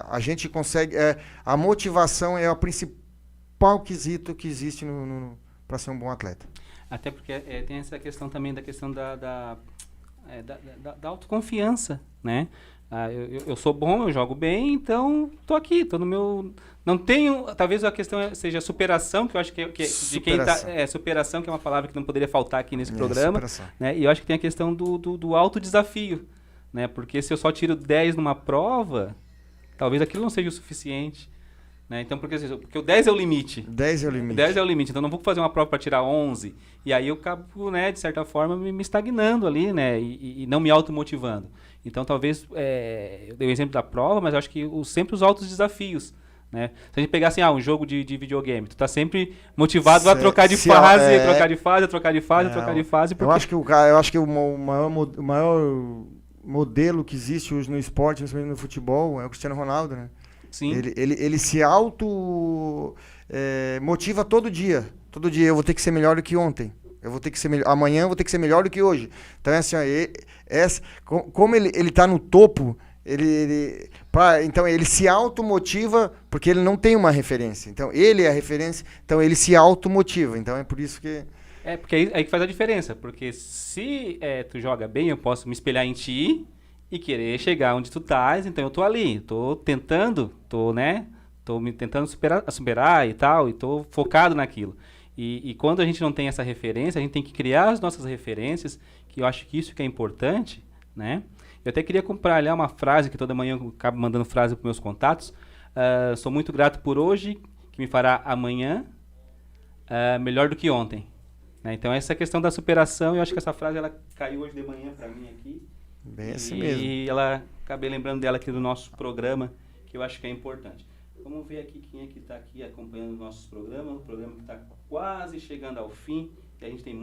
a gente consegue... a motivação é o principal quesito que existe para ser um bom atleta. Até porque tem essa questão também da questão da autoconfiança, né? Eu sou bom, eu jogo bem, então tô aqui, tô no meu... Não tenho... Talvez a questão seja superação, que eu acho que de quem tá... superação, que é uma palavra que não poderia faltar aqui nesse programa. Né? E eu acho que tem a questão do autodesafio, né? Porque se eu só tiro 10 numa prova, talvez aquilo não seja o suficiente. Né? Então, porque o 10 é o limite. 10 é o limite. 10 é o limite. Então, eu não vou fazer uma prova para tirar 11. E aí eu acabo, né, de certa forma, me estagnando ali, né? E não me automotivando. Então, talvez, eu dei o exemplo da prova, mas eu acho que sempre os altos desafios. Né? Se a gente pegar assim, um jogo de videogame, tu tá sempre motivado a trocar de fase, trocar de fase, trocar de fase, trocar de fase. Porque... Eu acho que o maior modelo que existe hoje no esporte, principalmente no futebol, é o Cristiano Ronaldo, né? Sim. Ele se motiva todo dia. Todo dia eu vou ter que ser melhor do que ontem. Amanhã eu vou ter que ser melhor do que hoje. Então, assim, como ele tá no topo, então ele se automotiva porque ele não tem uma referência. Então, ele é a referência, então ele se automotiva. Então, é por isso que... porque aí que faz a diferença. Porque se tu joga bem, eu posso me espelhar em ti e querer chegar onde tu estás, então eu tô ali, tô tentando, tô me tentando superar e tal, e tô focado naquilo. E quando a gente não tem essa referência, a gente tem que criar as nossas referências, que eu acho que isso que é importante, né? Eu até queria compartilhar uma frase, que toda manhã eu acabo mandando frase para meus contatos. Sou muito grato por hoje, que me fará amanhã melhor do que ontem. Né? Então essa questão da superação, eu acho que essa frase ela caiu hoje de manhã para mim aqui. Bem assim mesmo. E acabei lembrando dela aqui do nosso programa, que eu acho que é importante. Vamos ver aqui quem é que está aqui acompanhando os nossos programas. O programa que está quase chegando ao fim. E a gente tem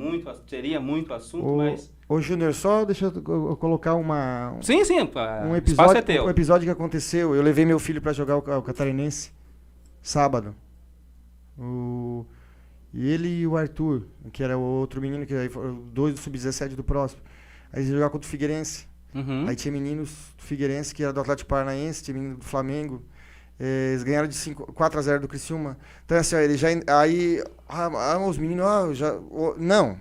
teria muito assunto, mas... Ô, Júnior, só deixa eu colocar Sim, um episódio, é teu. Um episódio que aconteceu. Eu levei meu filho para jogar o Catarinense, sábado. E ele e o Arthur, que era o outro menino, que aí foram dois do Sub-17 do próximo. Aí eles jogaram contra o Figueirense. Uhum. Aí tinha meninos do Figueirense, que era do Atlético Paranaense, tinha menino do Flamengo. Eles ganharam de 4-0 do Criciúma. Então, assim, ó, ele já... Aí, os meninos... Não,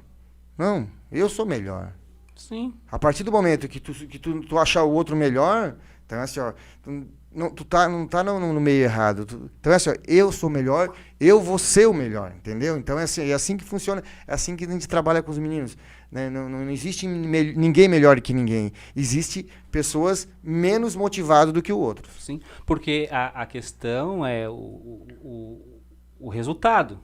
eu sou melhor. Sim. A partir do momento que tu achar o outro melhor, então, assim, ó... Tu não tá no meio errado. Então, assim, ó, eu sou melhor, eu vou ser o melhor, entendeu? Então, é assim que funciona, é assim que a gente trabalha com os meninos. Né? Não existe ninguém melhor que ninguém. Existe pessoas menos motivadas do que o outro. Sim, porque a questão é o resultado.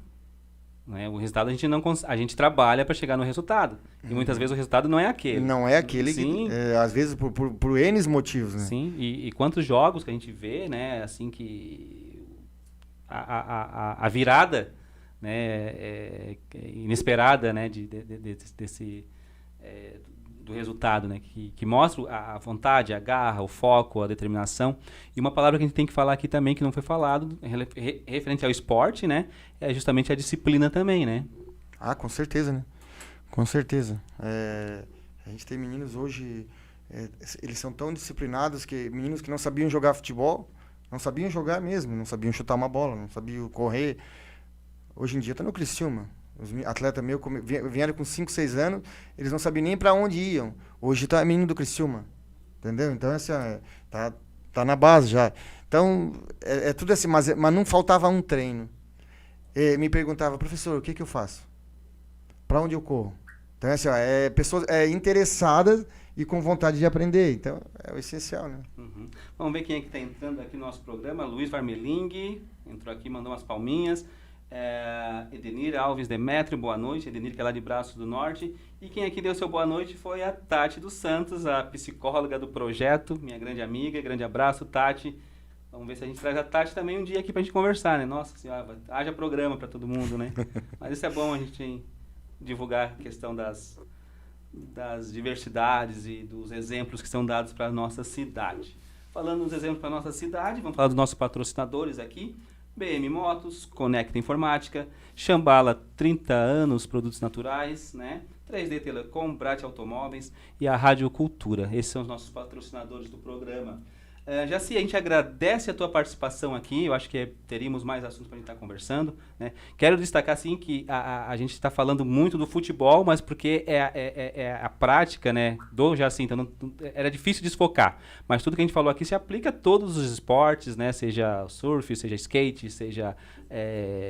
Né? O resultado a gente trabalha para chegar no resultado. E muitas vezes o resultado não é aquele. Não é aquele. Sim. Às vezes por N motivos. Né? Sim, e quantos jogos que a gente vê, né? Assim que a virada, né? Inesperada, né? do resultado, né? Que mostra a vontade, a garra, o foco, a determinação. E uma palavra que a gente tem que falar aqui também, que não foi falado, referente ao esporte, né? É justamente a disciplina também, né? Ah, com certeza, né? Com certeza. A gente tem meninos hoje, eles são tão disciplinados que meninos que não sabiam jogar futebol, não sabiam jogar mesmo, não sabiam chutar uma bola, não sabiam correr. Hoje em dia tá no Criciúma. Os atletas meus vieram com 5, 6 anos, eles não sabiam nem para onde iam. Hoje tá menino do Criciúma. Entendeu? Então, tá na base já. Então, é tudo assim, mas não faltava um treino. Me perguntava, professor, o que eu faço? Para onde eu corro? Então, assim, pessoas interessadas e com vontade de aprender. Então, é o essencial, né? Uhum. Vamos ver quem é que está entrando aqui no nosso programa. Luiz Varmeling entrou aqui, mandou umas palminhas. Edenir Alves Demétrio, boa noite. Edenir, que é lá de Braço do Norte. E quem aqui deu seu boa noite foi a Tati dos Santos, a psicóloga do projeto, minha grande amiga. Grande abraço, Tati. Vamos ver se a gente traz a Tati também um dia aqui pra gente conversar, né? Nossa senhora, haja programa para todo mundo, né? Mas isso é bom a gente divulgar a questão das diversidades e dos exemplos que são dados para a nossa cidade. Falando dos exemplos para a nossa cidade, vamos falar dos nossos patrocinadores aqui. BM Motos, Conecta Informática, Xambala 30 anos, produtos naturais, né? 3D Telecom, Brat Automóveis e a Rádio Cultura. Esses são os nossos patrocinadores do programa. Jaci, a gente agradece a tua participação aqui, eu acho que teríamos mais assuntos para a gente estar conversando, né? Quero destacar, sim, que a gente está falando muito do futebol, mas porque é a prática, né, do Jaci, então era difícil desfocar, mas tudo que a gente falou aqui se aplica a todos os esportes, né, seja surf, seja skate, seja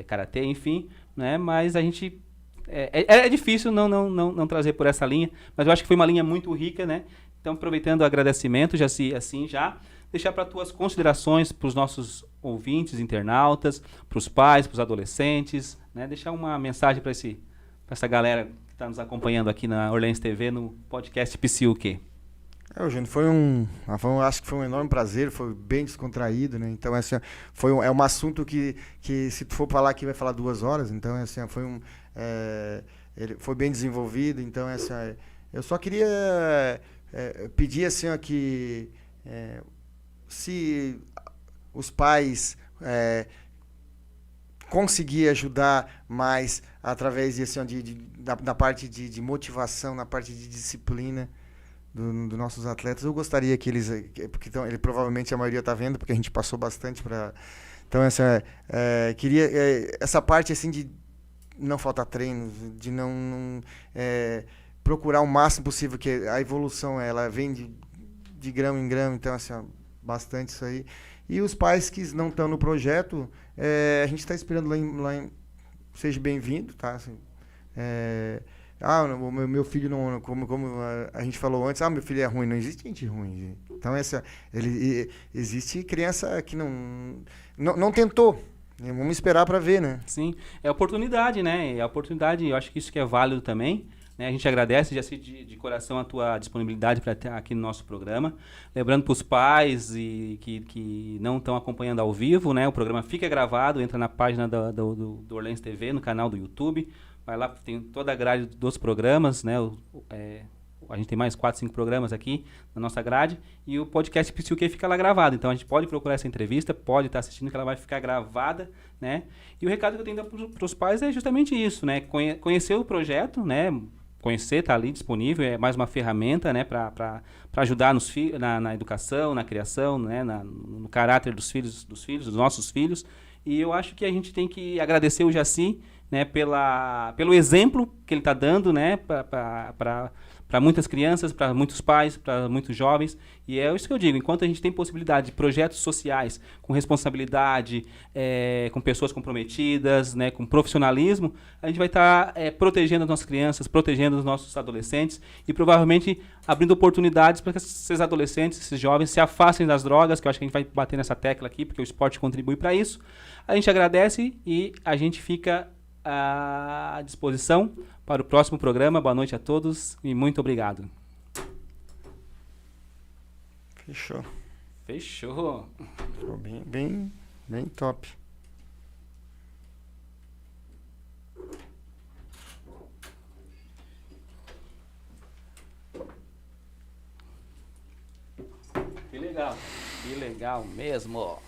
karatê, enfim, né, mas a gente... É difícil não trazer por essa linha, mas eu acho que foi uma linha muito rica, né? Então, aproveitando o agradecimento, Jaci, assim já... deixar para tuas considerações para os nossos ouvintes, internautas, para os pais, para os adolescentes, né? Deixar uma mensagem para essa galera que está nos acompanhando aqui na Orleans TV, no podcast PSIUQ. Eugênio, acho que foi um enorme prazer, foi bem descontraído, né? Então, assim, é um assunto que se tu for falar aqui vai falar 2 horas, então, assim, ele foi bem desenvolvido, então, assim, eu só queria pedir, assim, ó, que se os pais conseguir ajudar mais através da parte de motivação, na parte de disciplina dos nossos atletas, eu gostaria que eles, porque provavelmente a maioria está vendo, porque a gente passou bastante para, então queria essa parte assim de não faltar treinos, de não procurar o máximo possível, que a evolução ela vem de grão em grão, então assim, bastante isso aí. E os pais que não estão no projeto, a gente está esperando seja bem-vindo, tá? Assim, o meu filho não, como a gente falou antes, meu filho é ruim, não existe gente ruim, gente. Então existe criança que não tentou. Vamos esperar para ver, né? Sim, é oportunidade, né? É oportunidade, eu acho que isso que é válido também. A gente agradece, Jaci, de coração a tua disponibilidade para estar aqui no nosso programa. Lembrando para os pais que não estão acompanhando ao vivo, né? O programa fica gravado, entra na página do Orleans TV, no canal do YouTube. Vai lá, tem toda a grade dos programas, né? A gente tem mais 4, 5 programas aqui na nossa grade. E o podcast PSIUQ fica lá gravado. Então a gente pode procurar essa entrevista, pode estar assistindo, que ela vai ficar gravada, né? E o recado que eu tenho para os pais é justamente isso, né? Conhecer o projeto, né? Conhecer, está ali disponível, é mais uma ferramenta, né, para ajudar na educação, na criação, né, no caráter dos filhos, dos nossos filhos. E eu acho que a gente tem que agradecer o Jaci, né, pelo exemplo que ele está dando, né, para muitas crianças, para muitos pais, para muitos jovens. E é isso que eu digo, enquanto a gente tem possibilidade de projetos sociais com responsabilidade, com pessoas comprometidas, né, com profissionalismo, a gente vai estar protegendo as nossas crianças, protegendo os nossos adolescentes e provavelmente abrindo oportunidades para que esses adolescentes, esses jovens se afastem das drogas, que eu acho que a gente vai bater nessa tecla aqui, porque o esporte contribui para isso. A gente agradece e a gente fica à disposição para o próximo programa. Boa noite a todos e muito obrigado. Fechou. Ficou bem top. legal. Que legal mesmo.